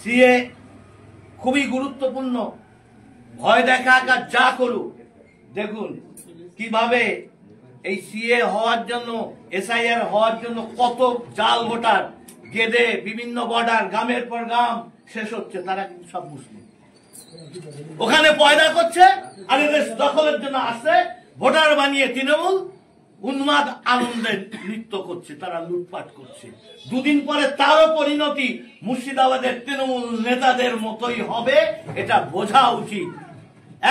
CA খুবই গুরুত্বপূর্ণ। ভয় দেখাকা যা করুক, দেখুন কিভাবে এই সিএ হওয়ার জন্য, এসআইআর হওয়ার জন্য কত জাল ভোটার গেদে বিভিন্ন বর্ডার, গ্রামের পর গ্রাম শেষ হচ্ছে। তারা কিন্তু সব মুসলিম, ওখানে পয়দা করছে আর এদের দখলের জন্য আসছে, ভোটার বানিয়ে তৃণমূল উন্মাদ আনন্দে নৃত্য করছে, তারা লুটপাট করছে। দুদিন পরে তারও পরিণতি মুর্শিদাবাদের তৃণমূল নেতাদের মতোই হবে, এটা বোঝা উচিত।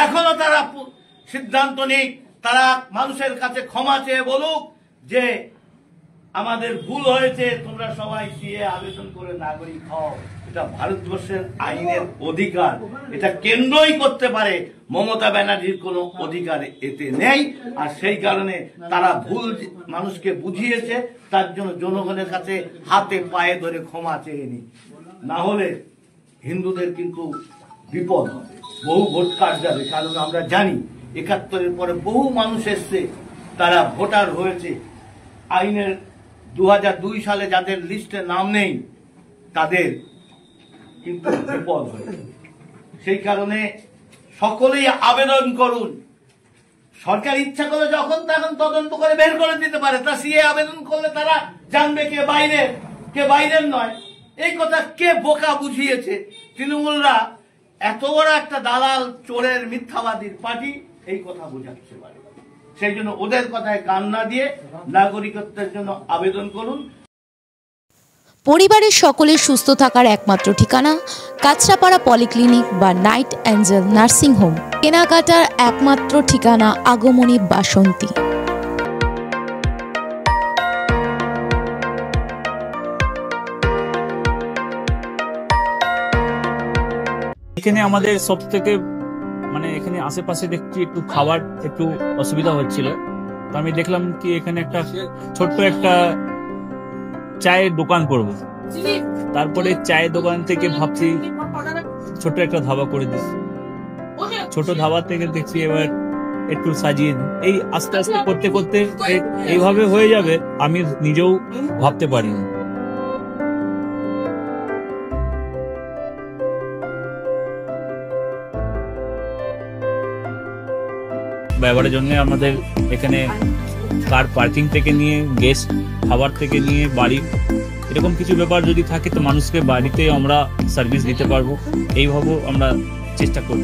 এখনো তারা সিদ্ধান্ত নিক, তারা মানুষের কাছে ক্ষমা চেয়ে বলুক যে আমাদের ভুল হয়েছে, তোমরা সবাই সিএ আবেদন করে নাগরিক হও। এটা ভারতবর্ষের আইনের অধিকার, এটা কেন্দ্রই করতে পারে। মমতা ব্যানার্জির কোনো অধিকার এতে নেই। আর সেই কারণে তারা ভুল মানুষকে বুঝিয়েছে, তার জন্য জনগণের কাছে হাতে পায়ে ধরে ক্ষমা চেয়ে নি, না হলে হিন্দুদের কিন্তু বিপদ হবে, বহু ভোট কাট যাবে। কারণ আমরা জানি ৭১-এর পরে বহু মানুষ এসছে, তারা ভোটার হয়েছে। আইনের ২০০২ সালে যাদের লিস্টে নাম নেই তাদের কিন্তু বিপদ হয়েছে। সেই কারণে সকলেই আবেদন করুন। সরকার ইচ্ছা করে যখন তখন তদন্ত করে বের করে দিতে পারে। তা সিএ আবেদন করলে তারা জানবে কে বাইরের কে বাইরের নয়। এই কথা কে বোকা বুঝিয়েছে? তৃণমূলরা এত বড় একটা দালাল, চোরের, মিথ্যাবাদীর পার্টি, এই কথা বোঝাচ্ছে পারে। সেই জন্য ওদের কথায় কান না দিয়ে নাগরিকত্বের জন্য আবেদন করুন। পরিবারের সকলের সুস্থ থাকার একমাত্র ঠিকানা কাঁচরাপাড়া পলিক্লিনিক বা নাইট অ্যাঞ্জেল নার্সিং হোম। কেনাকাটার একমাত্র ঠিকানা আগমনী বাসন্তী। এখানে আমাদের সব থেকে এখানে আশেপাশে দেখছি একটু খাবার একটু অসুবিধা হচ্ছিল, তো আমি দেখলাম কি এখানে একটা ছোট্ট একটা চায়ের দোকান করব। তারপরে চায়ের দোকান থেকে ভাবছি ছোট একটা ধাবা করে দিই। ছোট ধাবা থেকে দেখছি এবার একটু সাজিয়ে এই আস্তে আস্তে করতে করতে এইভাবে হয়ে যাবে, আমি নিজেও ভাবতে পারিনি। ব্যবহারের জন্য আমাদের এখানে কার পার্কিং থেকে নিয়ে, গেস্ট খাবার থেকে নিয়ে, বাড়ি এরকম কিছু ব্যাপার যদি থাকে তো মানুষকে বাড়িতে আমরা সার্ভিস দিতে পারবো, এইভাবে আমরা চেষ্টা করব।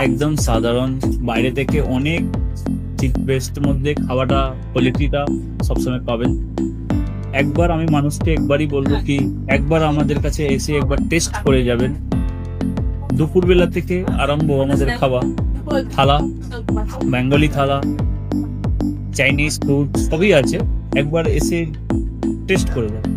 একদম সাধারণ, বাইরে থেকে অনেক চিপ বেস্ট মধ্যে খাওয়াটা, কোয়ালিটিটা সবসময় পাবেন। একবার আমি মানুষকে একবারই বলবো কি একবার আমাদের কাছে এসে একবার টেস্ট করে যাবেন। দুপুরবেলা থেকে আরম্ভ আমাদের খাওয়া, থালা, বেঙ্গলি থালা, চাইনিজ ফুড সবই আছে, একবার এসে টেস্ট করে যাবেন।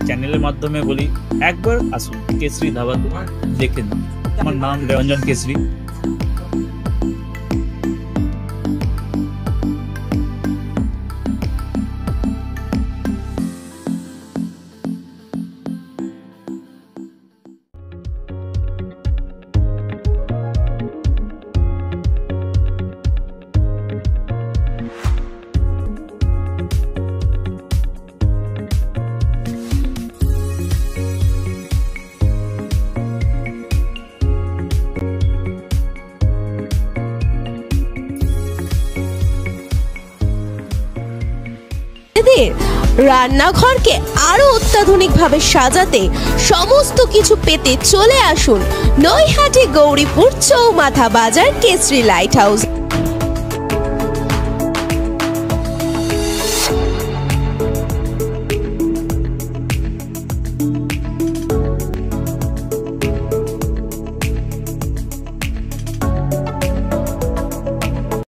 চ্যানেলের মাধ্যমে বলি একবার আসুন কেশরী ধাবাতে, দেখেন। আমার নাম রঞ্জন কেশরী। রান্নাঘরকে আরো অত্যাধুনিকভাবে সাজাতে, সমস্ত কিছু পেতে চলে আসুন নৈহাটি গৌরীপুর চৌমাথা বাজার কেশরী লাইট হাউস।